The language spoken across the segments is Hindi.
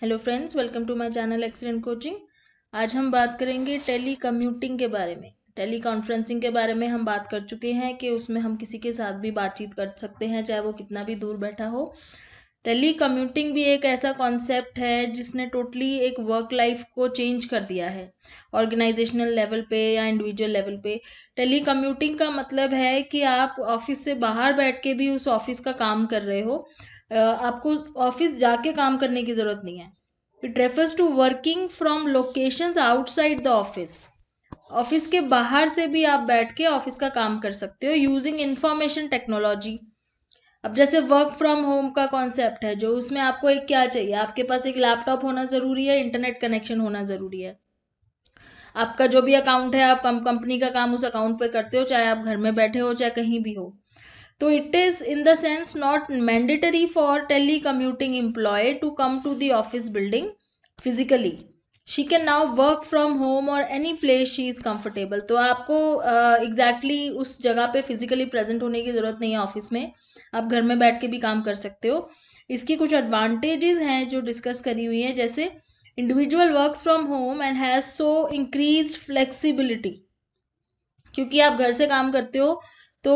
Hello friends, welcome to my channel excellent coaching. आज हम बात करेंगे टेली कम्यूटिंग के बारे में। टेली कॉन्फ्रेंसिंग के बारे में हम बात कर चुके हैं कि उसमें हम किसी के साथ भी बातचीत कर सकते हैं, चाहे वो कितना भी दूर बैठा हो। टेली कम्यूटिंग भी एक ऐसा कॉन्सेप्ट है जिसने टोटली एक वर्क लाइफ को चेंज कर दिया है, ऑर्गेनाइजेशनल लेवल पे या इंडिविजुअल लेवल पे। टेली कम्यूटिंग का मतलब है कि आप ऑफिस से बाहर बैठ के भी उस ऑफिस का काम कर रहे हो। आपको ऑफिस जाके काम करने की ज़रूरत नहीं है। It refers to working from locations outside the office. Office के बाहर से भी आप बैठ के ऑफिस का काम कर सकते हो यूजिंग इंफॉर्मेशन टेक्नोलॉजी। अब जैसे वर्क फ्रॉम होम का कॉन्सेप्ट है, जो उसमें आपको एक क्या चाहिए, आपके पास एक लैपटॉप होना ज़रूरी है, इंटरनेट कनेक्शन होना ज़रूरी है। आपका जो भी अकाउंट है, आप कंपनी का काम उस अकाउंट पे करते हो, चाहे आप घर में बैठे हो चाहे कहीं भी हो। तो it is in the sense not mandatory for telecommuting employee to come to the office building physically. She can now work from home or any place she is comfortable. तो आपको exactly उस जगह पे फिजिकली प्रेजेंट होने की ज़रूरत नहीं है ऑफिस में। आप घर में बैठ के भी काम कर सकते हो। इसकी कुछ एडवांटेजेस हैं जो डिस्कस करी हुई हैं, जैसे individual works from home and has so increase flexibility. क्योंकि आप घर से काम करते हो तो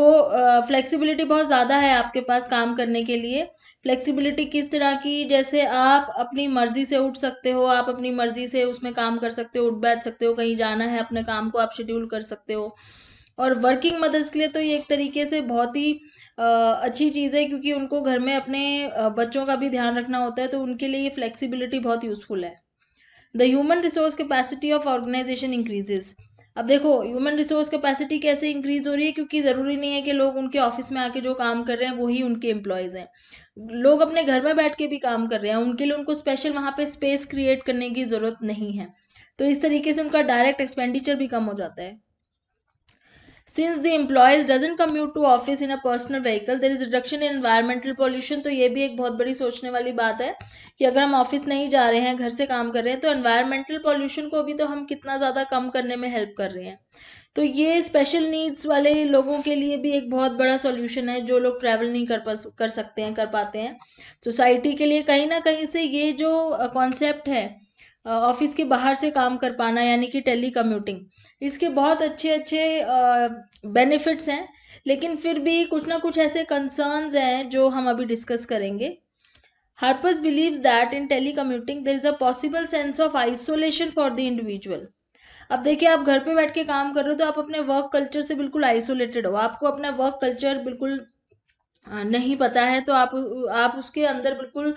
फ्लेक्सिबिलिटी बहुत ज़्यादा है आपके पास काम करने के लिए। फ्लेक्सिबिलिटी किस तरह की, जैसे आप अपनी मर्जी से उठ सकते हो, आप अपनी मर्जी से उसमें काम कर सकते हो, उठ बैठ सकते हो, कहीं जाना है अपने काम को आप शेड्यूल कर सकते हो। और वर्किंग मदर्स के लिए तो ये एक तरीके से बहुत ही अच्छी चीज़ है, क्योंकि उनको घर में अपने बच्चों का भी ध्यान रखना होता है, तो उनके लिए ये फ्लेक्सिबिलिटी बहुत यूज़फुल है। The human resource capacity of organisation increases. अब देखो ह्यूमन रिसोर्स कैपेसिटी कैसे इंक्रीज हो रही है, क्योंकि ज़रूरी नहीं है कि लोग उनके ऑफिस में आके जो काम कर रहे हैं वही उनके एम्प्लॉयज़ हैं। लोग अपने घर में बैठ के भी काम कर रहे हैं, उनके लिए उनको स्पेशल वहाँ पे स्पेस क्रिएट करने की ज़रूरत नहीं है। तो इस तरीके से उनका डायरेक्ट एक्सपेंडिचर भी कम हो जाता है। Since the employees doesn't commute to office in a personal vehicle, there is reduction in environmental pollution। तो ये भी एक बहुत बड़ी सोचने वाली बात है कि अगर हम ऑफिस नहीं जा रहे हैं, घर से काम कर रहे हैं, तो एनवायरमेंटल पॉल्यूशन को भी तो हम कितना ज़्यादा कम करने में हेल्प कर रहे हैं। तो ये स्पेशल नीड्स वाले लोगों के लिए भी एक बहुत बड़ा सॉल्यूशन है, जो लोग ट्रैवल नहीं कर सकते हैं, कर पाते हैं। सोसाइटी के लिए कहीं ना कहीं से ये जो कॉन्सेप्ट है ऑफिस के बाहर से काम कर पाना, यानी कि टेली कम्यूटिंग, इसके बहुत अच्छे अच्छे बेनिफिट्स हैं। लेकिन फिर भी कुछ ना कुछ ऐसे कंसर्न्स हैं जो हम अभी डिस्कस करेंगे। Harpers believes that in telecommuting there is a possible sense of isolation for the individual. अब देखिए, आप घर पे बैठ के काम कर रहे हो तो आप अपने वर्क कल्चर से बिल्कुल आइसोलेटेड हो, आपको अपना वर्क कल्चर बिल्कुल नहीं पता है, तो आप उसके अंदर बिल्कुल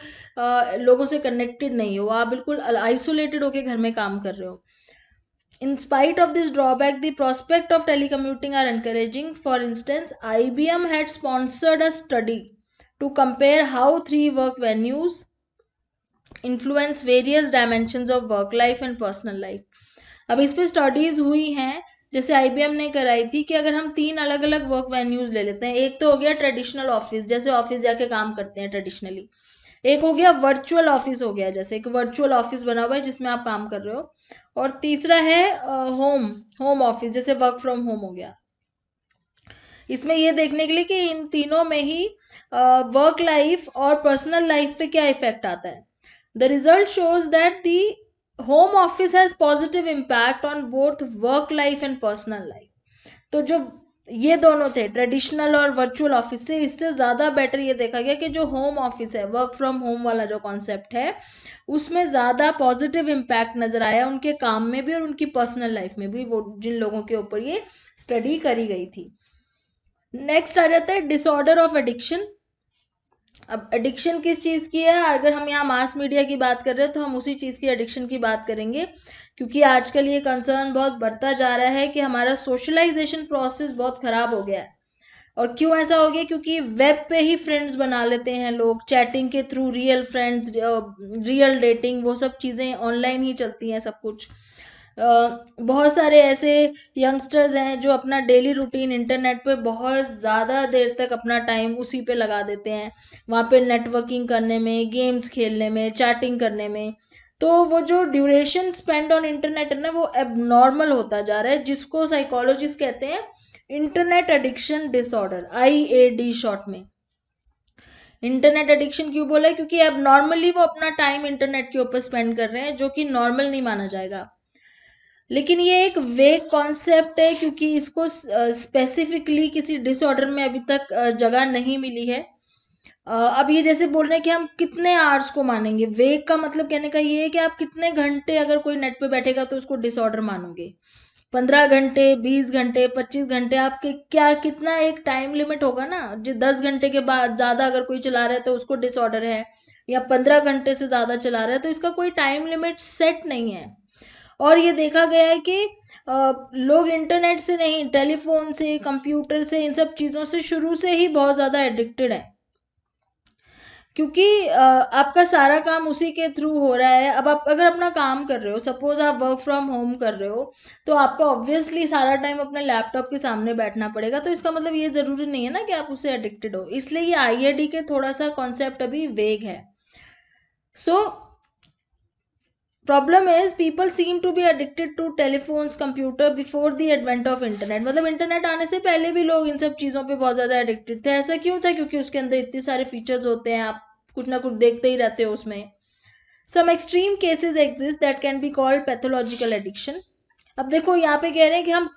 लोगों से कनेक्टेड नहीं हो, आप बिल्कुल आइसोलेटेड होके घर में काम कर रहे हो। In spite of this drawback, the prospect of telecommuting are encouraging. For instance, IBM had sponsored a study to compare how three work venues influence various dimensions of work life and personal life. अब इस पे स्टडीज हुई हैं, जैसे आईबीएम ने कराई थी कि अगर हम तीन अलग अलग वर्क वेन्यूज ले लेते हैं, एक तो हो गया ट्रेडिशनल ऑफिस, जैसे ऑफिस जाके काम करते हैं ट्रेडिशनली। एक हो गया वर्चुअल ऑफिस, हो गया जैसे एक वर्चुअल ऑफिस बना हुआ है जिसमें आप काम कर रहे हो। और तीसरा है होम होम ऑफिस, जैसे वर्क फ्रॉम होम हो गया। इसमें ये देखने के लिए कि इन तीनों में ही वर्क लाइफ और पर्सनल लाइफ पे क्या इफेक्ट आता है। The result shows that the home office has positive impact on both work life and personal life. तो जो ये दोनों थे, ट्रेडिशनल और वर्चुअल ऑफिस, से इससे ज़्यादा बेटर ये देखा गया कि जो होम ऑफिस है, वर्क फ्रॉम होम वाला जो कॉन्सेप्ट है, उसमें ज़्यादा पॉजिटिव इम्पैक्ट नज़र आया उनके काम में भी और उनकी पर्सनल लाइफ में भी, वो जिन लोगों के ऊपर ये स्टडी करी गई थी। नेक्स्ट आ जाता है डिसऑर्डर ऑफ एडिक्शन। अब एडिक्शन किस चीज़ की है, अगर हम यहाँ मास मीडिया की बात कर रहे हैं तो हम उसी चीज़ की एडिक्शन की बात करेंगे, क्योंकि आजकल ये कंसर्न बहुत बढ़ता जा रहा है कि हमारा सोशलाइजेशन प्रोसेस बहुत ख़राब हो गया है। और क्यों ऐसा हो गया, क्योंकि वेब पे ही फ्रेंड्स बना लेते हैं लोग, चैटिंग के through real friends, real dating, वो सब चीज़ें ऑनलाइन ही चलती हैं सब कुछ। बहुत सारे ऐसे यंगस्टर्स हैं जो अपना डेली रूटीन इंटरनेट पे बहुत ज़्यादा देर तक अपना टाइम उसी पे लगा देते हैं, वहाँ पे नेटवर्किंग करने में, गेम्स खेलने में, चैटिंग करने में। तो वो जो ड्यूरेशन स्पेंड ऑन इंटरनेट है ना, वो एबनॉर्मल होता जा रहा है, जिसको साइकोलॉजिस्ट कहते हैं internet addiction disorder, IAD short में। इंटरनेट एडिक्शन क्यों बोला है? क्योंकि अब नॉर्मली वो अपना टाइम इंटरनेट के ऊपर स्पेंड कर रहे हैं, जो कि नॉर्मल नहीं माना जाएगा। लेकिन ये एक वेग कॉन्सेप्ट है, क्योंकि इसको स्पेसिफिकली किसी डिसऑर्डर में अभी तक जगह नहीं मिली है। अब ये जैसे बोल रहे हैं कि हम कितने आवर्स को मानेंगे। वेग का मतलब कहने का ये है कि आप कितने घंटे अगर कोई नेट पे बैठेगा तो उसको डिसऑर्डर मानोगे। 15 घंटे, 20 घंटे, 25 घंटे, आपके क्या कितना एक टाइम लिमिट होगा ना। जो 10 घंटे के बाद ज़्यादा अगर कोई चला रहा है तो उसको डिसऑर्डर है, या 15 घंटे से ज़्यादा चला रहा है तो इसका कोई टाइम लिमिट सेट नहीं है। और ये देखा गया है कि लोग इंटरनेट से नहीं, टेलीफोन से, कंप्यूटर से, इन सब चीज़ों से शुरू से ही बहुत ज़्यादा एडिक्टेड है, क्योंकि आपका सारा काम उसी के थ्रू हो रहा है। अब आप अगर अपना काम कर रहे हो, सपोज आप वर्क फ्रॉम होम कर रहे हो, तो आपको ऑब्वियसली सारा टाइम अपने लैपटॉप के सामने बैठना पड़ेगा। तो इसका मतलब ये ज़रूरी नहीं है ना कि आप उससे एडिक्टेड हो। इसलिए ये आईएडी के थोड़ा सा कॉन्सेप्ट अभी वेग है। So problem is people seem to be addicted to telephones, computer before the advent of internet. मतलब इंटरनेट आने से पहले भी लोग इन सब चीज़ों पे बहुत ज़्यादा एडिक्टेड थे। ऐसा क्यों था? क्योंकि उसके अंदर इतने सारे फीचर्स होते हैं, आप कुछ ना कुछ देखते ही रहते हो उसमें। Some extreme cases exist that can be called pathological addiction. अब देखो यहाँ पे कह रहे हैं कि हम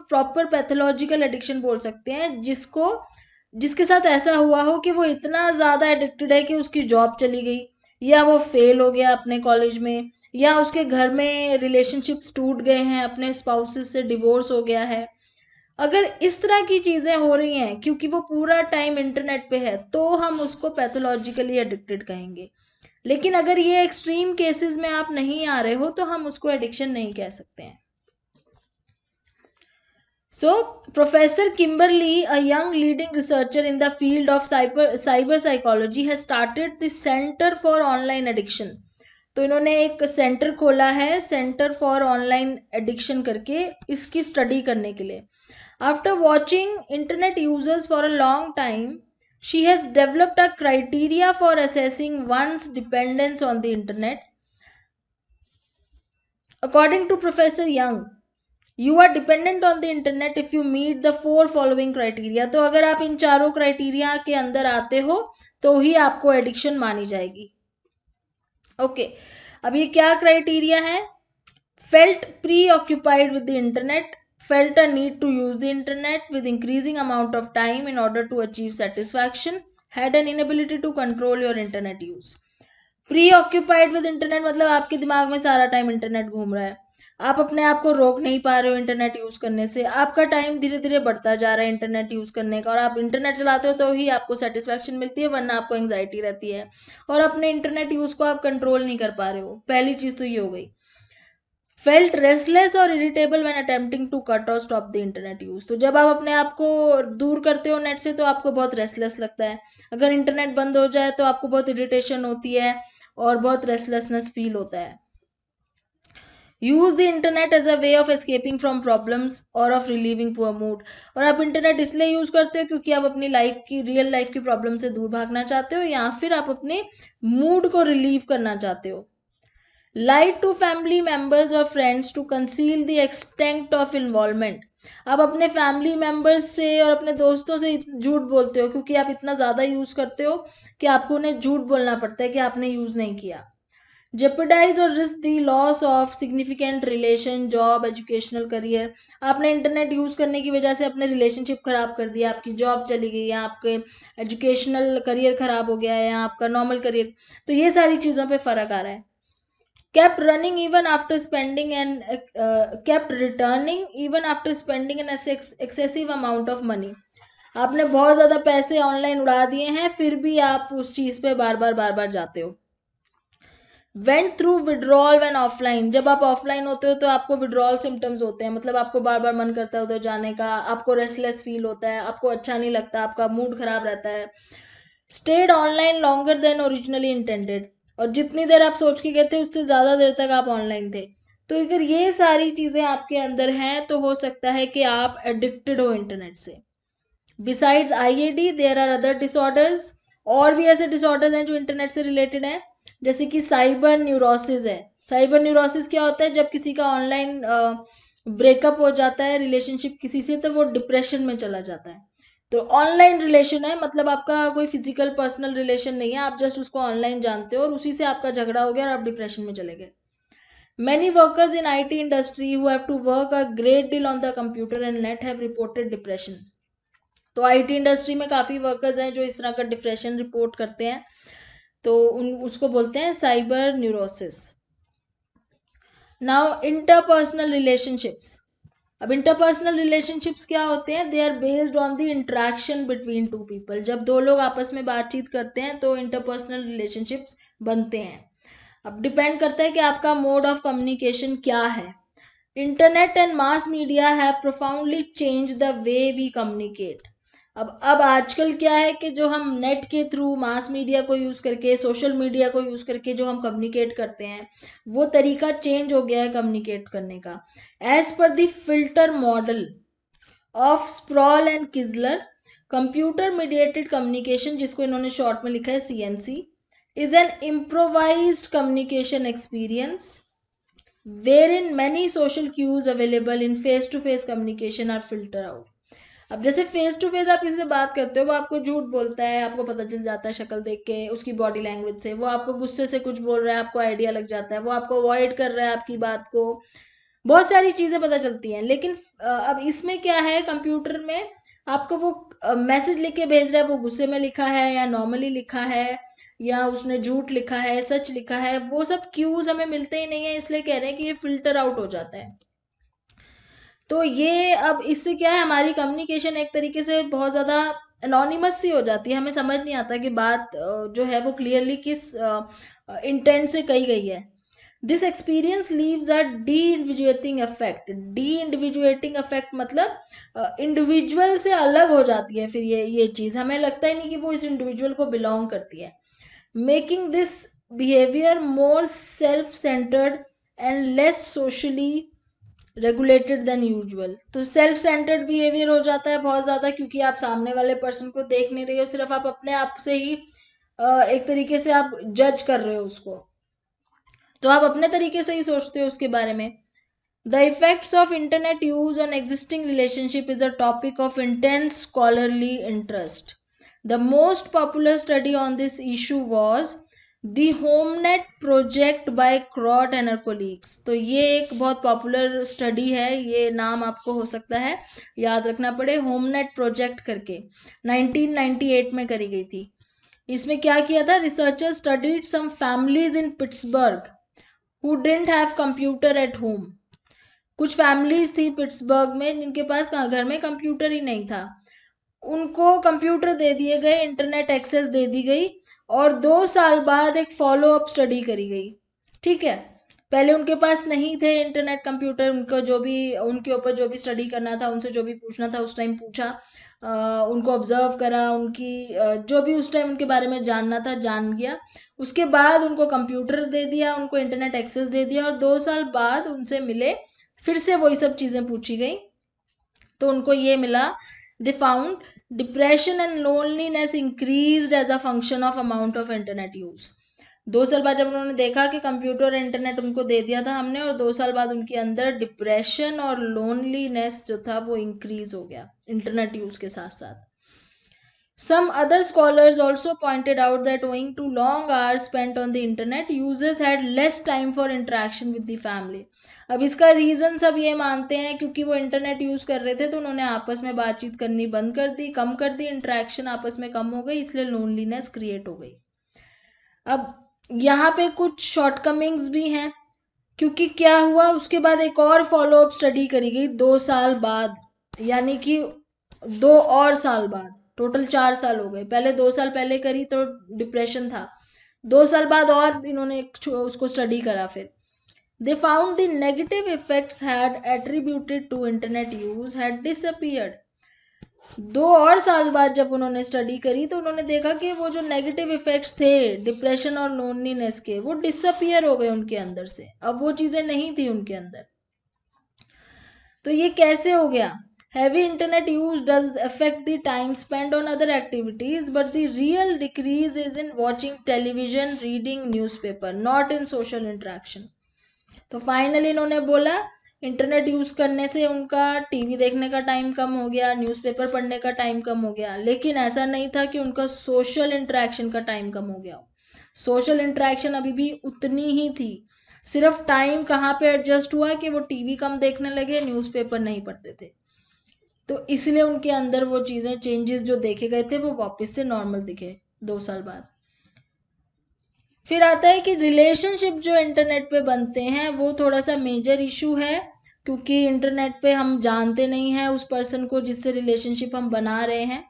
प्रॉपर पैथोलॉजिकल एडिक्शन बोल सकते हैं, जिसके साथ ऐसा हुआ हो कि वो इतना ज़्यादा एडिक्टेड है कि उसकी जॉब चली गई, या वो फेल हो गया अपने कॉलेज में, या उसके घर में रिलेशनशिप्स टूट गए हैं, अपने स्पाउसेस से डिवोर्स हो गया है। अगर इस तरह की चीज़ें हो रही हैं क्योंकि वो पूरा टाइम इंटरनेट पे है, तो हम उसको पैथोलॉजिकली एडिक्टेड कहेंगे। लेकिन अगर ये एक्सट्रीम केसेस में आप नहीं आ रहे हो तो हम उसको एडिक्शन नहीं कह सकते हैं। So, Professor Kimberly, a young leading researcher in the field of cyber psychology, has started the Center for Online Addiction. तो इन्होंने एक सेंटर खोला है, सेंटर फॉर ऑनलाइन एडिक्शन करके, इसकी स्टडी करने के लिए। After watching internet users for a long time, she has developed a criteria for assessing one's dependence on the internet. According to professor Young, you are dependent on the internet if you meet the 4 following criteria. तो अगर आप इन चारों क्राइटेरिया के अंदर आते हो तो ही आपको एडिक्शन मानी जाएगी। ओके, अब ये क्या क्राइटेरिया है? Felt preoccupied with the internet, felt a need to use the internet with increasing amount of time in order to achieve satisfaction, had an inability to control your internet use. Preoccupied with internet मतलब आपके दिमाग में सारा टाइम इंटरनेट घूम रहा है, आप अपने आप को रोक नहीं पा रहे हो इंटरनेट यूज़ करने से, आपका टाइम धीरे धीरे बढ़ता जा रहा है इंटरनेट यूज़ करने का, और आप इंटरनेट चलाते हो तो ही आपको सेटिस्फैक्शन मिलती है, वरना आपको एंग्जाइटी रहती है, और अपने इंटरनेट यूज़ को आप कंट्रोल नहीं कर पा रहे हो। पहली चीज़ तो ये हो गई। फेल्ट रेस्टलेस और irritable when attempting to cut और स्टॉप द इंटरनेट यूज़। तो जब आप अपने आप को दूर करते हो नेट से तो आपको बहुत रेस्टलेस लगता है। अगर इंटरनेट बंद हो जाए तो आपको बहुत इरिटेशन होती है और बहुत रेस्टलेसनेस फील होता है। Use the internet as a way of escaping from problems और ऑफ रिलीविंग पुअर मूड। और आप इंटरनेट इसलिए यूज करते हो क्योंकि आप अपनी लाइफ की, रियल लाइफ की प्रॉब्लम से दूर भागना चाहते हो, या फिर आप अपने मूड को रिलीव करना चाहते हो। लाइट टू फैमिली मेंबर्स और friends to conceal the extent of involvement. आप अपने फैमिली मेंबर्स से और अपने दोस्तों से झूठ बोलते हो क्योंकि आप इतना ज़्यादा यूज़ करते हो कि आपको उन्हें झूठ बोलना पड़ता है कि आपने यूज़ नहीं किया। जेपरडाइज और risk the loss of significant relation, job, educational career. आपने इंटरनेट यूज़ करने की वजह से अपने रिलेशनशिप खराब कर दिया, आपकी जॉब चली गई, या आपके एजुकेशनल करियर खराब हो गया है, या आपका नॉर्मल करियर। तो ये सारी चीज़ों पे फ़र्क आ रहा है। kept running even after spending and kept returning even after spending an excessive amount of money। आपने बहुत ज़्यादा पैसे ऑनलाइन उड़ा दिए हैं, फिर भी आप उस चीज़ पे बार बार जाते हो। Went through withdrawal when offline. जब आप ऑफलाइन होते हो तो आपको विड्रॉल सिम्टम्स होते हैं, मतलब आपको बार बार मन करता है उधर जाने का, आपको रेस्टलेस फील होता है, आपको अच्छा नहीं लगता, आपका मूड खराब रहता है। Stayed online longer than originally intended. और जितनी देर आप सोच के गए थे उससे ज़्यादा देर तक आप ऑनलाइन थे। तो अगर ये सारी चीज़ें आपके अंदर हैं तो हो सकता है कि आप एडिक्टेड हो इंटरनेट से। Besides IAD there are other disorders. और भी ऐसे डिसऑर्डर्स हैं जो इंटरनेट से रिलेटेड हैं, जैसे कि साइबर न्यूरोसिस है। साइबर न्यूरोसिस क्या होता है? जब किसी का ऑनलाइन ब्रेकअप हो जाता है, रिलेशनशिप किसी से, तो वो डिप्रेशन में चला जाता है। तो ऑनलाइन रिलेशन है, मतलब आपका कोई फिजिकल पर्सनल रिलेशन नहीं है, आप जस्ट उसको ऑनलाइन जानते हो और उसी से आपका झगड़ा हो गया और आप डिप्रेशन में चले गए. Many workers in IT industry who have to work a great deal on the computer and net have reported depression. तो आईटी इंडस्ट्री में काफ़ी वर्कर्स हैं जो इस तरह का डिप्रेशन रिपोर्ट करते हैं, तो उसको बोलते हैं cyber neurosis. Now interpersonal relationships. अब इंटरपर्सनल रिलेशनशिप्स क्या होते हैं? They are based on the interaction between two people. जब दो लोग आपस में बातचीत करते हैं तो इंटरपर्सनल रिलेशनशिप्स बनते हैं. अब डिपेंड करता है कि आपका मोड ऑफ कम्युनिकेशन क्या है. Internet and mass media have profoundly change the way we communicate. अब आजकल क्या है कि जो हम नेट के थ्रू मास मीडिया को यूज़ करके, सोशल मीडिया को यूज़ करके जो हम कम्युनिकेट करते हैं, वो तरीका चेंज हो गया है कम्युनिकेट करने का. As per the filter model of Sproull and Kiesler, computer mediated communication, जिसको इन्होंने शॉर्ट में लिखा है CMC, is an improvised communication experience wherein many social cues available in face-to-face communication are filtered out. अब जैसे फेस टू फेस आप किसी से बात करते हो, वो आपको झूठ बोलता है, आपको पता चल जाता है शक्ल देख के, उसकी बॉडी लैंग्वेज से. वो आपको गुस्से से कुछ बोल रहा है, आपको आइडिया लग जाता है. वो आपको अवॉइड कर रहा है आपकी बात को. बहुत सारी चीज़ें पता चलती हैं. लेकिन अब इसमें क्या है, कंप्यूटर में आपको वो मैसेज लिख के भेज रहा है, वो गुस्से में लिखा है या नॉर्मली लिखा है या उसने झूठ लिखा है, सच लिखा है, वो सब क्यूज हमें मिलते ही नहीं है. इसलिए कह रहे हैं कि ये फिल्टर आउट हो जाता है. तो ये अब इससे क्या है, हमारी कम्युनिकेशन एक तरीके से बहुत ज़्यादा एनोनिमस सी हो जाती है. हमें समझ नहीं आता कि बात जो है वो क्लियरली किस इंटेंट से कही गई है. This experience leaves a deindividuating effect. Deindividuating effect मतलब इंडिविजुअल से अलग हो जाती है फिर ये चीज़. हमें लगता ही नहीं कि वो इस इंडिविजुअल को बिलोंग करती है. Making this behaviour more self centred and less socially regulated than usual. तो सेल्फ सेंटर्ड बिहेवियर हो जाता है बहुत ज़्यादा, क्योंकि आप सामने वाले पर्सन को देख नहीं रहे हो, सिर्फ आप अपने आप से ही एक तरीके से आप जज कर रहे हो उसको, तो आप अपने तरीके से ही सोचते हो उसके बारे में. The effects of internet use on existing relationship is a topic of intense scholarly interest. The most popular study on this issue was the HomeNet project by Crott and her colleagues. तो ये एक बहुत पॉपुलर स्टडी है, ये नाम आपको हो सकता है याद रखना पड़े, HomeNet प्रोजेक्ट करके 1998 में करी गई थी. इसमें क्या किया था, researchers studied some families in Pittsburgh who didn't have computer at home. कुछ फैमिलीज थी पिट्सबर्ग में जिनके पास घर में कंप्यूटर ही नहीं था. उनको कंप्यूटर दे दिए गए, इंटरनेट एक्सेस दे दी गई और 2 साल बाद एक फॉलो अप स्टडी करी गई. ठीक है, पहले उनके पास नहीं थे इंटरनेट कंप्यूटर, उनको जो भी उनके ऊपर जो भी स्टडी करना था, उनसे जो भी पूछना था उस टाइम पूछा, उनको ऑब्जर्व करा, उनकी जो भी उस टाइम उनके बारे में जानना था जान गया. उसके बाद उनको कंप्यूटर दे दिया, उनको इंटरनेट एक्सेस दे दिया और 2 साल बाद उनसे मिले, फिर से वही सब चीज़ें पूछी गई, तो उनको ये मिला, they found depression and loneliness increased as a function of amount of internet use. 2 साल बाद जब उन्होंने देखा कि कंप्यूटर और इंटरनेट उनको दे दिया था हमने, और 2 साल बाद उनके अंदर डिप्रेशन और लोनलीनेस जो था वो इंक्रीज हो गया इंटरनेट यूज़ के साथ साथ. Some other scholars also pointed out that owing to long hours spent on the internet, users had less time for interaction with the family. अब इसका रीज़न सब ये मानते हैं क्योंकि वो इंटरनेट यूज़ कर रहे थे तो उन्होंने आपस में बातचीत करनी बंद कर दी, कम कर दी, इंटरेक्शन आपस में कम हो गई, इसलिए लोनलीनेस क्रिएट हो गई. अब यहाँ पे कुछ शॉर्टकमिंग्स भी हैं, क्योंकि क्या हुआ, उसके बाद एक और फॉलो अप स्टडी करी गई 2 साल बाद, यानी कि 2 और साल बाद, टोटल 4 साल हो गए. पहले 2 साल पहले करी तो डिप्रेशन था, 2 साल बाद और इन्होंने उसको स्टडी करा. फिर they found the negative effects had attributed to internet use had disappeared. 2 और साल बाद जब उन्होंने स्टडी करी तो उन्होंने देखा कि वो जो नेगेटिव इफेक्ट्स थे डिप्रेशन और लोनलीनेस के, वो डिसअपीयर हो गए उनके अंदर से, अब वो चीज़ें नहीं थी उनके अंदर. तो ये कैसे हो गया? Heavy internet use does affect the time spent on other activities, but the real decrease is in watching television, reading newspaper, not in social interaction. तो फाइनली इन्होंने बोला इंटरनेट यूज़ करने से उनका टीवी देखने का टाइम कम हो गया, न्यूज़पेपर पढ़ने का टाइम कम हो गया, लेकिन ऐसा नहीं था कि उनका सोशल इंटरेक्शन का टाइम कम हो गया। सोशल इंटरेक्शन अभी भी उतनी ही थी, सिर्फ टाइम कहाँ पे एडजस्ट हुआ कि वो टीवी कम देखने लगे, न्यूज़पेपर नहीं पढ़ते थे। तो इसलिए उनके अंदर वो चीज़ें, चेंजेस जो देखे गए थे वो वापस से नॉर्मल दिखे 2 साल बाद। फिर आता है कि रिलेशनशिप जो इंटरनेट पे बनते हैं वो थोड़ा सा मेजर इशू है, क्योंकि इंटरनेट पे हम जानते नहीं हैं उस पर्सन को जिससे रिलेशनशिप हम बना रहे हैं।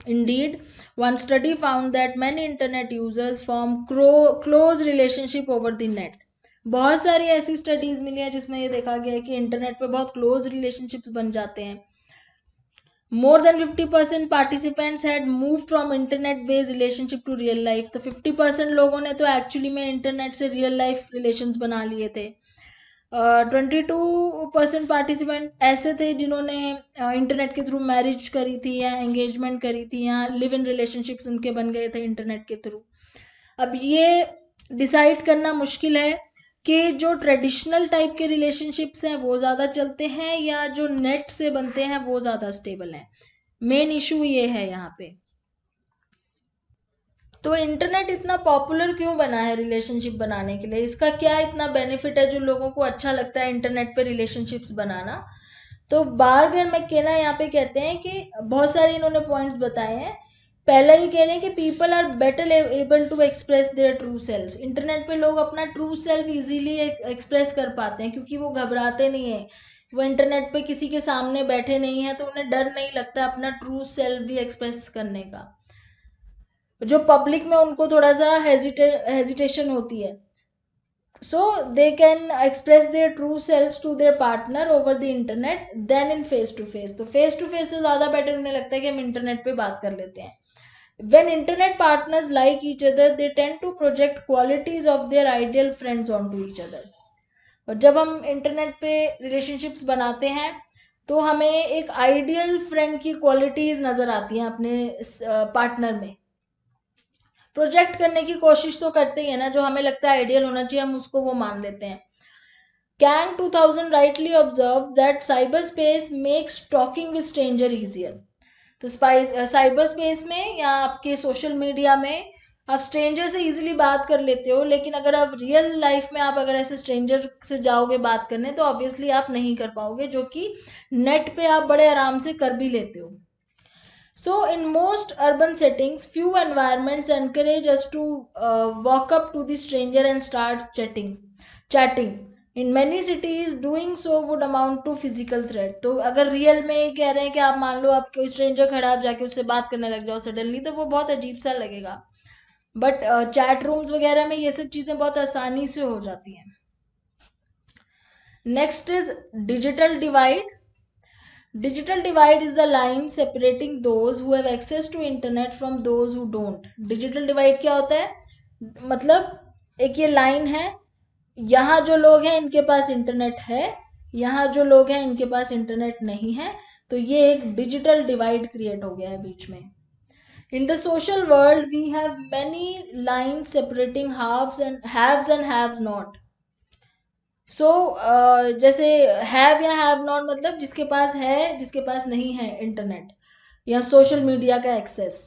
Indeed, one study found that many internet users form close relationship over the net. बहुत सारी ऐसी स्टडीज मिली हैं जिसमें ये देखा गया है कि इंटरनेट पे बहुत क्लोज रिलेशनशिप्स बन जाते हैं। More than 50% participants had moved from internet based relationship to real life. तो 50% लोगों ने तो एक्चुअली में इंटरनेट से रियल लाइफ रिलेशंस बना लिए थे। 22% पार्टिसिपेंट ऐसे थे जिन्होंने इंटरनेट के थ्रू मैरिज करी थी या एंगेजमेंट करी थी या लिव इन रिलेशनशिप्स उनके बन गए थे इंटरनेट के थ्रू। अब ये डिसाइड करना मुश्किल है कि जो ट्रेडिशनल टाइप के रिलेशनशिप्स हैं वो ज़्यादा चलते हैं या जो नेट से बनते हैं वो ज़्यादा स्टेबल हैं। मेन इशू ये है यहाँ पे। तो इंटरनेट इतना पॉपुलर क्यों बना है रिलेशनशिप बनाने के लिए? इसका क्या इतना बेनिफिट है जो लोगों को अच्छा लगता है इंटरनेट पे रिलेशनशिप्स बनाना? तो बार्गर मैकेना यहाँ पे कहते हैं कि बहुत सारे इन्होंने पॉइंट्स बताए हैं। पहला ही कह रहे हैं कि people are better able to express their true self. Internet पे लोग अपना ट्रू सेल्फ इजीली एक्सप्रेस कर पाते हैं क्योंकि वो घबराते नहीं है। वो इंटरनेट पे किसी के सामने बैठे नहीं है तो उन्हें डर नहीं लगता अपना ट्रू सेल्फ भी एक्सप्रेस करने का। जो पब्लिक में उनको थोड़ा सा हेजिटेशन होती है, so they can express their true selves to their partner over the internet than in face to face. तो face to face से ज़्यादा बेटर उन्हें लगता है कि हम इंटरनेट पे बात कर लेते हैं। When internet partners like each other, they tend to project qualities of their ideal friends onto each other. और जब हम इंटरनेट पे रिलेशनशिप्स बनाते हैं तो हमें एक आइडियल फ्रेंड की क्वालिटीज नज़र आती हैं अपने पार्टनर में। प्रोजेक्ट करने की कोशिश तो करते ही है ना, जो हमें लगता है आइडियल होना चाहिए हम उसको वो मान लेते हैं। Kang 2000 rightly observe that cyber space makes talking with stranger easier. तो साइबर स्पेस में या आपके सोशल मीडिया में आप स्ट्रेंजर से इजीली बात कर लेते हो, लेकिन अगर आप रियल लाइफ में आप अगर ऐसे स्ट्रेंजर से जाओगे बात करने तो ऑब्वियसली आप नहीं कर पाओगे, जो कि नेट पे आप बड़े आराम से कर भी लेते हो। So, in most urban settings, few environments encourage us to walk up to the stranger and start chatting. In many cities, doing so would amount to physical threat. तो अगर रियल में ये कह रहे हैं कि आप मान लो आप कोई स्ट्रेंजर खड़ा आप जाके उससे बात करने लग जाओ सडनली, तो वो बहुत अजीब सा लगेगा। बट चैट रूम्स वगैरह में ये सब चीज़ें बहुत आसानी से हो जाती हैं। Next is digital divide. Digital divide is the line separating those who have access to internet from those who don't. Digital divide क्या होता है? मतलब एक ये लाइन है, यहाँ जो लोग हैं इनके पास इंटरनेट है, यहाँ जो लोग हैं इनके पास इंटरनेट नहीं है, तो ये एक डिजिटल डिवाइड क्रिएट हो गया है बीच में। In the social world, we have many lines separating haves and haves not. सो जैसे हैव या हैव नॉट मतलब जिसके पास है जिसके पास नहीं है इंटरनेट या सोशल मीडिया का access.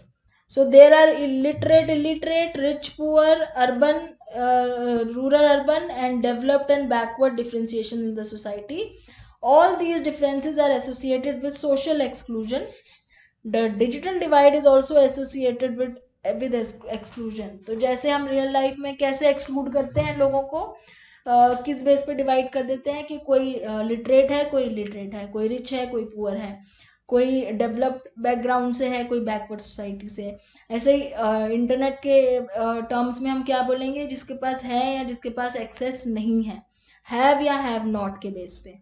So there are illiterate, rich poor, urban, rural urban and developed and backward differentiation in the society. All these differences are associated with social exclusion. The digital divide is also associated with exclusion. तो जैसे हम रियल लाइफ में कैसे एक्सक्लूड करते हैं लोगों को, किस बेस पे डिवाइड कर देते हैं कि कोई लिटरेट है, कोई इलिटरेट है, कोई रिच है, कोई पुअर है, कोई डेवलप्ड बैकग्राउंड से है, कोई बैकवर्ड सोसाइटी से। ऐसे ही इंटरनेट के टर्म्स में हम क्या बोलेंगे, जिसके पास है या जिसके पास एक्सेस नहीं है, हैव या हैव नॉट के बेस पे।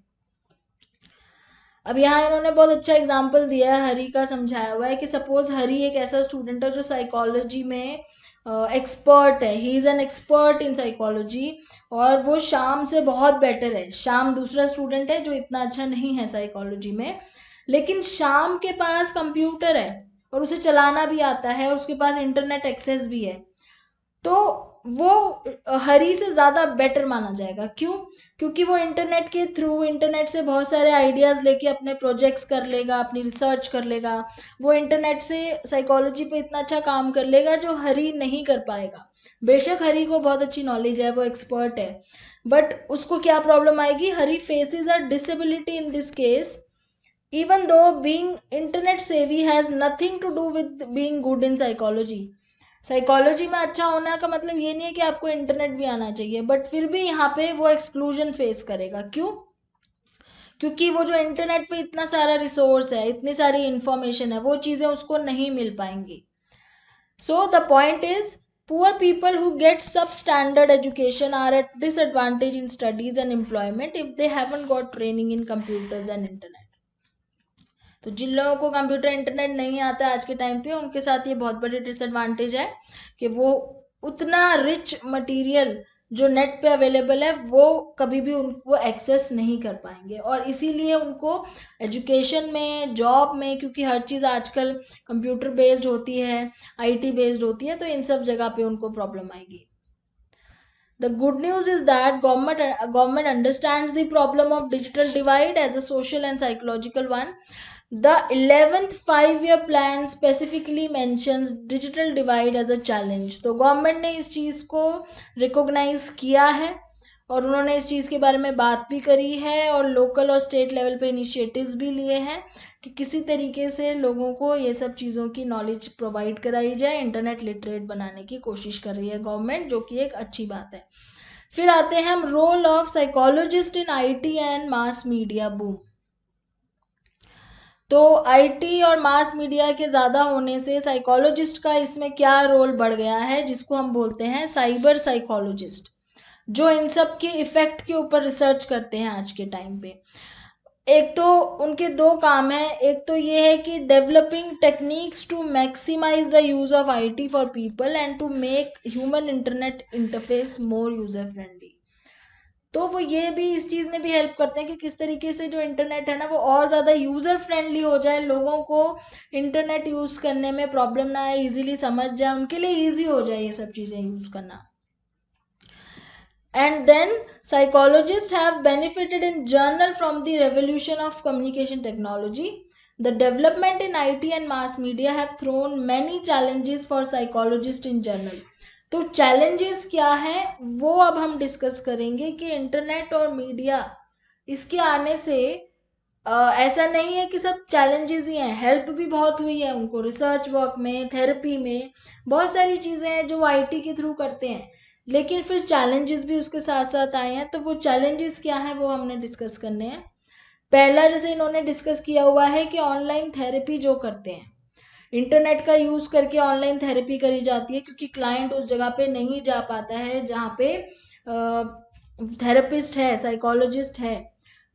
अब यहाँ इन्होंने बहुत अच्छा एग्जाम्पल दिया है, हरी का समझाया हुआ है कि सपोज हरी एक ऐसा स्टूडेंट है जो साइकोलॉजी में एक्सपर्ट है, he is an expert in psychology और वो शाम से बहुत बेटर है। शाम दूसरा स्टूडेंट है जो इतना अच्छा नहीं है साइकोलॉजी में, लेकिन शाम के पास कंप्यूटर है और उसे चलाना भी आता है और उसके पास इंटरनेट एक्सेस भी है। तो वो हरी से ज़्यादा बेटर माना जाएगा। क्यों? क्योंकि वो इंटरनेट के थ्रू, इंटरनेट से बहुत सारे आइडियाज़ लेके अपने प्रोजेक्ट्स कर लेगा, अपनी रिसर्च कर लेगा। वो इंटरनेट से साइकोलॉजी पे इतना अच्छा काम कर लेगा जो हरी नहीं कर पाएगा। बेशक हरी को बहुत अच्छी नॉलेज है, वो एक्सपर्ट है, बट उसको क्या प्रॉब्लम आएगी? Hari faces a disability in this case, even though being internet savvy has nothing to do with being good in psychology। Psychology में अच्छा होना का मतलब ये नहीं है कि आपको इंटरनेट भी आना चाहिए, बट फिर भी यहाँ पे वो एक्सक्लूजन फेस करेगा। क्यों? क्योंकि वो जो इंटरनेट पे इतना सारा रिसोर्स है, इतनी सारी इंफॉर्मेशन है, वो चीज़ें उसको नहीं मिल पाएंगी। So the point is, poor people who get substandard education are at disadvantage in studies and employment if they haven't got training in computers and internet। तो जिन लोगों को कंप्यूटर इंटरनेट नहीं आता आज के टाइम पे, उनके साथ ये बहुत बड़ी डिसएडवांटेज है कि वो उतना रिच मटेरियल जो नेट पे अवेलेबल है वो कभी भी उनको एक्सेस नहीं कर पाएंगे। और इसीलिए उनको एजुकेशन में, जॉब में, क्योंकि हर चीज़ आजकल कंप्यूटर बेस्ड होती है, आईटी बेस्ड होती है, तो इन सब जगह पे उनको प्रॉब्लम आएगी। The good news is that government understands the problem of digital divide as a social and psychological one। The 11th 5-year plan specifically mentions digital divide as a challenge। तो गवर्नमेंट ने इस चीज़ को रिकॉग्नाइज किया है और उन्होंने इस चीज़ के बारे में बात भी करी है और लोकल और स्टेट लेवल पे इनिशिएटिव्स भी लिए हैं कि किसी तरीके से लोगों को ये सब चीज़ों की नॉलेज प्रोवाइड कराई जाए। इंटरनेट लिटरेट बनाने की कोशिश कर रही है गवर्नमेंट, जो कि एक अच्छी बात है। फिर आते हैं हम role of psychologist in IT and mass media boom. तो आईटी और मास मीडिया के ज़्यादा होने से साइकोलॉजिस्ट का इसमें क्या रोल बढ़ गया है, जिसको हम बोलते हैं साइबर साइकोलॉजिस्ट, जो इन सब के इफ़ेक्ट के ऊपर रिसर्च करते हैं आज के टाइम पे। एक तो उनके दो काम हैं, एक तो ये है कि developing techniques to maximize the use of IT for people and to make human internet interface more user friendly. तो वो ये भी इस चीज़ में भी हेल्प करते हैं कि किस तरीके से जो इंटरनेट है ना वो और ज़्यादा यूज़र फ्रेंडली हो जाए, लोगों को इंटरनेट यूज़ करने में प्रॉब्लम ना आए, इजीली समझ जाए, उनके लिए ईजी हो जाए ये सब चीज़ें यूज़ करना। And then psychologists have benefited in general from the revolution of communication technology। The development in IT and mass media have thrown many challenges for psychologists in general। तो challenges क्या हैं वो अब हम डिस्कस करेंगे कि इंटरनेट और मीडिया इसके आने से ऐसा नहीं है कि सब चैलेंजेस ही हैं, हेल्प भी बहुत हुई है उनको रिसर्च वर्क में, थेरेपी में, बहुत सारी चीज़ें हैं जो आईटी के थ्रू करते हैं, लेकिन फिर चैलेंजेस भी उसके साथ साथ आए हैं। तो वो चैलेंजेस क्या हैं वो हमने डिस्कस करने हैं। पहला, जैसे इन्होंने डिस्कस किया हुआ है कि ऑनलाइन थेरेपी जो करते हैं, इंटरनेट का यूज़ करके ऑनलाइन थेरेपी करी जाती है क्योंकि क्लाइंट उस जगह पे नहीं जा पाता है जहाँ पे थेरेपिस्ट है, साइकोलॉजिस्ट है,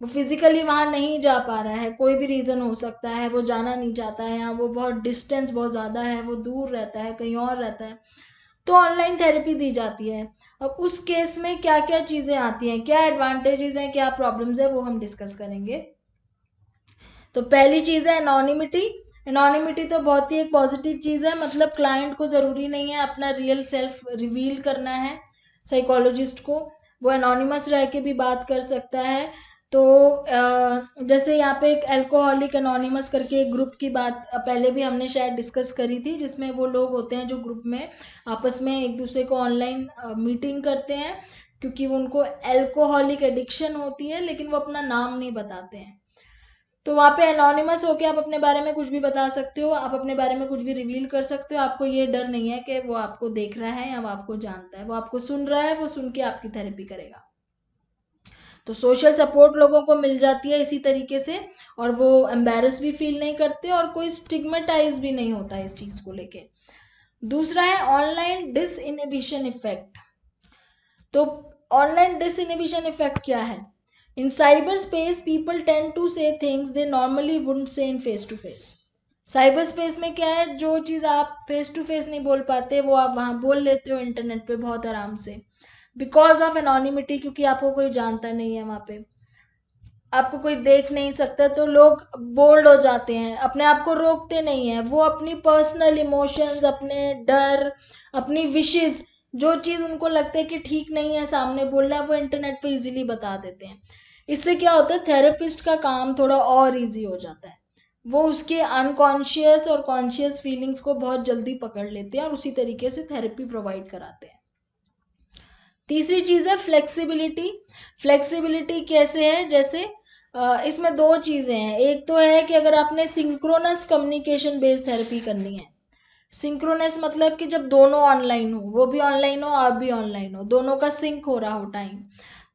वो फिजिकली वहाँ नहीं जा पा रहा है, कोई भी रीज़न हो सकता है, वो जाना नहीं चाहता है, या वो बहुत डिस्टेंस बहुत ज़्यादा है, वो दूर रहता है, कहीं और रहता है, तो ऑनलाइन थेरेपी दी जाती है। अब उस केस में क्या क्या चीज़ें आती हैं, क्या एडवांटेजेस हैं, क्या प्रॉब्लम्स है, वो हम डिस्कस करेंगे। तो पहली चीज़ है एनोनिमिटी। एनोनिमिटी तो बहुत ही एक पॉजिटिव चीज़ है, मतलब क्लाइंट को ज़रूरी नहीं है अपना रियल सेल्फ रिवील करना है साइकोलॉजिस्ट को, वो एनोनिमस रह के भी बात कर सकता है। तो जैसे यहाँ पे एक अल्कोहलिक एनोनिमस करके एक ग्रुप की बात पहले भी हमने शायद डिस्कस करी थी, जिसमें वो लोग होते हैं जो ग्रुप में आपस में एक दूसरे को ऑनलाइन मीटिंग करते हैं क्योंकि उनको अल्कोहलिक एडिक्शन होती है, लेकिन वो अपना नाम नहीं बताते हैं। तो वहाँ पे एनोनिमस होके आप अपने बारे में कुछ भी बता सकते हो, आप अपने बारे में कुछ भी रिवील कर सकते हो, आपको ये डर नहीं है कि वो आपको देख रहा है या वो आपको जानता है, वो आपको सुन रहा है, वो सुन के आपकी थेरेपी करेगा। तो सोशल सपोर्ट लोगों को मिल जाती है इसी तरीके से, और वो एम्बेरस भी फील नहीं करते और कोई स्टिग्मेटाइज भी नहीं होता इस चीज़ को लेके। दूसरा है ऑनलाइन डिसइनहिबिशन इफेक्ट। तो ऑनलाइन डिसइनहिबिशन इफेक्ट क्या है? In cyberspace, people tend to say things they normally wouldn't say in face to face। Cyber space में क्या है, जो चीज़ आप फेस टू फेस नहीं बोल पाते वो आप वहाँ बोल लेते हो इंटरनेट पे बहुत आराम से, बिकॉज ऑफ एनोनिमिटी, क्योंकि आपको कोई जानता नहीं है वहाँ पे, आपको कोई देख नहीं सकता, तो लोग बोल्ड हो जाते हैं, अपने आप को रोकते नहीं हैं, वो अपनी पर्सनल इमोशंस, अपने डर, अपनी विशेस जो चीज़ उनको लगता है कि ठीक नहीं है सामने बोलना है, वो इंटरनेट पे इजीली बता देते हैं। इससे क्या होता है, थेरेपिस्ट का काम थोड़ा और इजी हो जाता है। वो उसके अनकॉन्शियस और कॉन्शियस फीलिंग्स को बहुत जल्दी पकड़ लेते हैं और उसी तरीके से थेरेपी प्रोवाइड कराते हैं। तीसरी चीज़ है फ्लेक्सिबिलिटी। फ्लेक्सिबिलिटी कैसे है, जैसे इसमें दो चीज़ें हैं। एक तो है कि अगर आपने सिंक्रोनस कम्युनिकेशन बेस्ड थेरेपी करनी है, सिंक्रोनस मतलब कि जब दोनों ऑनलाइन हो, वो भी ऑनलाइन हो आप भी ऑनलाइन हो, दोनों का सिंक हो रहा हो टाइम,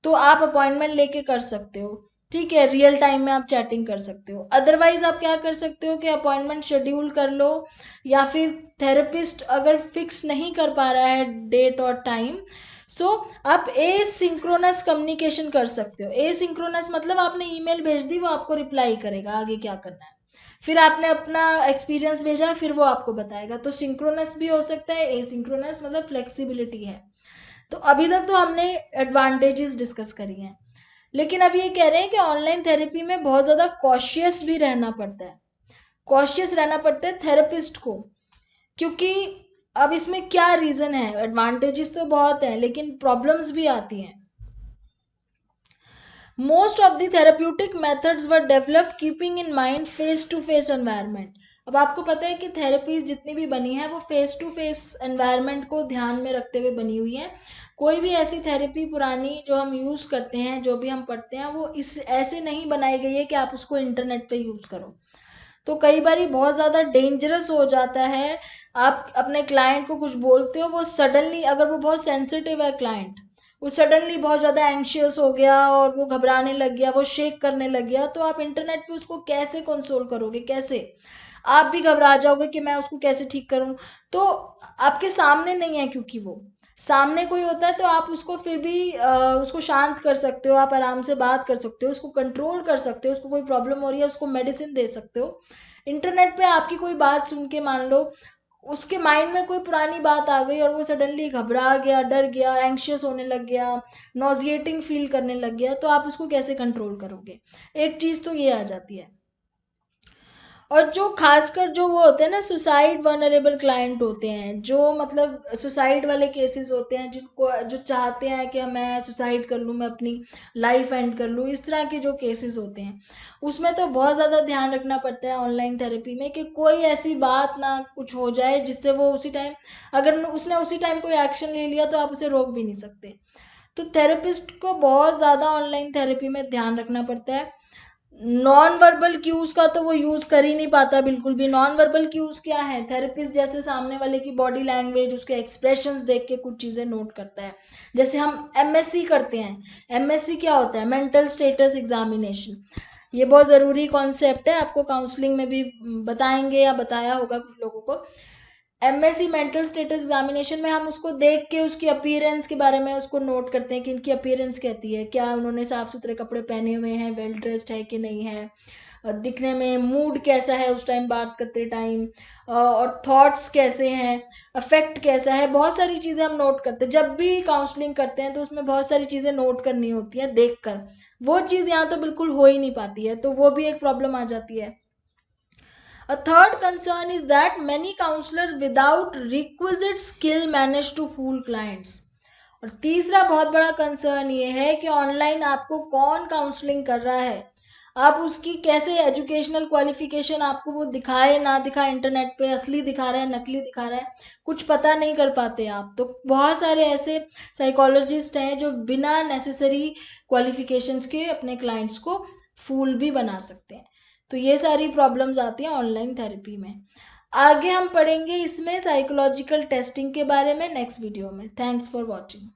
तो आप अपॉइंटमेंट लेके कर सकते हो। ठीक है, रियल टाइम में आप चैटिंग कर सकते हो। अदरवाइज आप क्या कर सकते हो कि अपॉइंटमेंट शेड्यूल कर लो, या फिर थेरेपिस्ट अगर फिक्स नहीं कर पा रहा है डेट और टाइम, सो आप ए सिंक्रोनस कम्युनिकेशन कर सकते हो। ए सिंक्रोनस मतलब आपने ईमेल भेज दी, वो आपको रिप्लाई करेगा आगे क्या करना है, फिर आपने अपना एक्सपीरियंस भेजा, फिर वो आपको बताएगा। तो सिंक्रोनस भी हो सकता है, एसिंक्रोनस मतलब फ्लेक्सिबिलिटी है। तो अभी तक तो हमने एडवांटेजेस डिस्कस करी हैं, लेकिन अब ये कह रहे हैं कि ऑनलाइन थेरेपी में बहुत ज़्यादा कॉशियस भी रहना पड़ता है। कॉशियस रहना पड़ता है थेरेपिस्ट को, क्योंकि अब इसमें क्या रीज़न है, एडवांटेजेस तो बहुत हैं लेकिन प्रॉब्लम्स भी आती हैं। Most of the therapeutic methods were developed keeping in mind face to face environment. अब आपको पता है कि थेरेपीज जितनी भी बनी है वो फेस टू फेस एनवायरनमेंट को ध्यान में रखते हुए बनी हुई है। कोई भी ऐसी थेरेपी पुरानी जो हम यूज़ करते हैं, जो भी हम पढ़ते हैं, वो इस ऐसे नहीं बनाई गई है कि आप उसको इंटरनेट पे यूज़ करो। तो कई बार बहुत ज़्यादा डेंजरस हो जाता है। आप अपने क्लाइंट को कुछ बोलते हो, वो सडनली, अगर वो बहुत सेंसिटिव है क्लाइंट, वो सडनली बहुत ज़्यादा एंशियस हो गया और वो घबराने लग गया, वो शेक करने लग गया, तो आप इंटरनेट पे उसको कैसे कंसोल करोगे, कैसे? आप भी घबरा जाओगे कि मैं उसको कैसे ठीक करूं। तो आपके सामने नहीं है, क्योंकि वो सामने कोई होता है तो आप उसको फिर भी उसको शांत कर सकते हो, आप आराम से बात कर सकते हो, उसको कंट्रोल कर सकते हो, उसको कोई प्रॉब्लम हो रही है उसको मेडिसिन दे सकते हो। इंटरनेट पे आपकी कोई बात सुन के, मान लो उसके माइंड में कोई पुरानी बात आ गई और वो सडनली घबरा गया, डर गया, एंग्शियस होने लग गया, नॉजिएटिंग फील करने लग गया, तो आप उसको कैसे कंट्रोल करोगे? एक चीज़ तो ये आ जाती है। और जो खासकर जो वो होते हैं ना, सुसाइड वनरेबल क्लाइंट होते हैं, जो मतलब सुसाइड वाले केसेस होते हैं, जिनको जो चाहते हैं कि मैं सुसाइड कर लूँ, मैं अपनी लाइफ एंड कर लूँ, इस तरह के जो केसेस होते हैं, उसमें तो बहुत ज़्यादा ध्यान रखना पड़ता है ऑनलाइन थेरेपी में कि कोई ऐसी बात ना कुछ हो जाए जिससे वो उसी टाइम, अगर उसने उसी टाइम कोई एक्शन ले लिया तो आप उसे रोक भी नहीं सकते। तो थेरेपिस्ट को बहुत ज़्यादा ऑनलाइन थेरेपी में ध्यान रखना पड़ता है। नॉन वर्बल क्यूज का तो वो यूज कर ही नहीं पाता बिल्कुल भी। नॉन वर्बल क्यूज क्या है, थेरेपिस्ट जैसे सामने वाले की बॉडी लैंग्वेज, उसके एक्सप्रेशंस देख के कुछ चीजें नोट करता है। जैसे हम एमएससी करते हैं, एमएससी क्या होता है, मेंटल स्टेटस एग्जामिनेशन। ये बहुत ज़रूरी कॉन्सेप्ट है, आपको काउंसलिंग में भी बताएंगे या बताया होगा कुछ लोगों को। एमएससी मेंटल स्टेटस एग्जामिनेशन में हम उसको देख के उसकी अपीयरेंस के बारे में उसको नोट करते हैं कि इनकी अपीयरेंस कहती है, क्या उन्होंने साफ सुथरे कपड़े पहने हुए हैं, वेल ड्रेस्ड है कि नहीं है, दिखने में मूड कैसा है उस टाइम बात करते टाइम, और थॉट्स कैसे हैं, अफेक्ट कैसा है, बहुत सारी चीज़ें हम नोट करते हैं। जब भी काउंसलिंग करते हैं तो उसमें बहुत सारी चीज़ें नोट करनी होती हैं देख कर। वो चीज़ यहाँ तो बिल्कुल हो ही नहीं पाती है, तो वो भी एक प्रॉब्लम आ जाती है। A third concern is that many counselors without requisite skill manage to fool clients. और तीसरा बहुत बड़ा कंसर्न ये है कि ऑनलाइन आपको कौन काउंसलिंग कर रहा है, आप उसकी कैसे एजुकेशनल क्वालिफिकेशन आपको वो दिखाए ना दिखाए, इंटरनेट पे असली दिखा रहा है नकली दिखा रहा है, कुछ पता नहीं कर पाते आप। तो बहुत सारे ऐसे साइकोलॉजिस्ट हैं जो बिना नेसेसरी क्वालिफिकेशंस के अपने क्लाइंट्स को फूल भी बना सकते हैं। तो ये सारी प्रॉब्लम्स आती हैं ऑनलाइन थेरेपी में। आगे हम पढ़ेंगे इसमें साइकोलॉजिकल टेस्टिंग के बारे में नेक्स्ट वीडियो में। Thanks for watching.